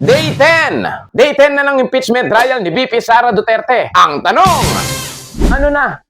Day 10! Day 10 na ng impeachment trial ni VP Sara Duterte. Ang tanong, ano na?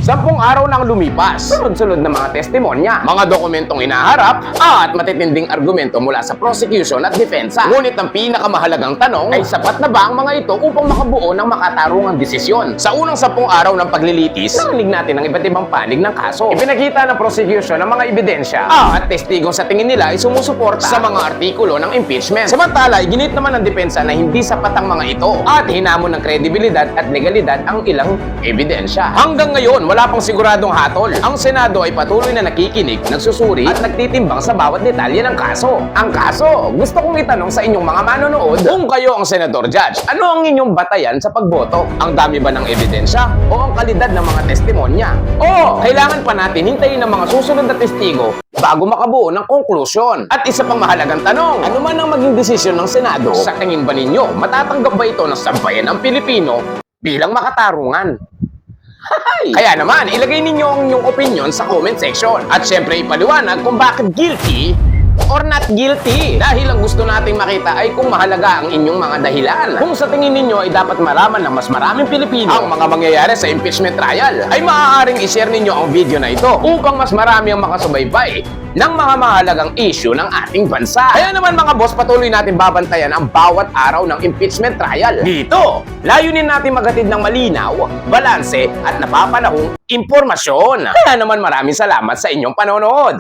10 araw nang lumipas, sunod-sunod na mga testimonya, mga dokumentong inaharap, at matitinding argumento mula sa prosecution at depensa. Ngunit ang pinakamahalagang tanong ay sapat na ba ang mga ito upang makabuo ng makatarungang desisyon? Sa unang 10 araw ng paglilitis, narinig natin ang iba't ibang panig ng kaso. Ipinakita ng prosecution ang mga ebidensya at testigong sa tingin nila ay sumusuporta sa mga artikulo ng impeachment. Samantala, ginit naman ng depensa na hindi sapat ang mga ito at hinamon ng kredibilidad at legalidad ang ilang ebidensya. Hanggang ngayon, wala pang siguradong hatol. Ang Senado ay patuloy na nakikinig, nagsusuri at nagtitimbang sa bawat detalye ng kaso. Ang kaso, gusto kong itanong sa inyong mga manonood, kung kayo ang senador judge, ano ang inyong batayan sa pagboto? Ang dami ba ng ebidensya o ang kalidad ng mga testimonya? O kailangan pa natin hintayin ang mga susunod na testigo bago makabuo ng konklusyon? At isa pang mahalagang tanong, ano man ang maging desisyon ng Senado, sa tingin ba ninyo, matatanggap ba ito ng sambayan ng Pilipino bilang makatarungan? Kaya naman, ilagay ninyo ang inyong opinion sa comment section. At syempre, ipaliwanag kung bakit guilty or not guilty. Dahil ang gusto nating makita ay kung mahalaga ang inyong mga dahilan. Kung sa tingin ninyo ay dapat malaman ng mas maraming Pilipino ang mga mangyayari sa impeachment trial, ay maaaring i-share ninyo ang video na ito upang mas marami ang makasubaybay ng mga mahalagang issue ng ating bansa. Kaya naman mga boss, patuloy natin babantayan ang bawat araw ng impeachment trial. Dito, layunin natin magatid ng malinaw, balanse at napapanahong impormasyon. Kaya naman maraming salamat sa inyong panonood.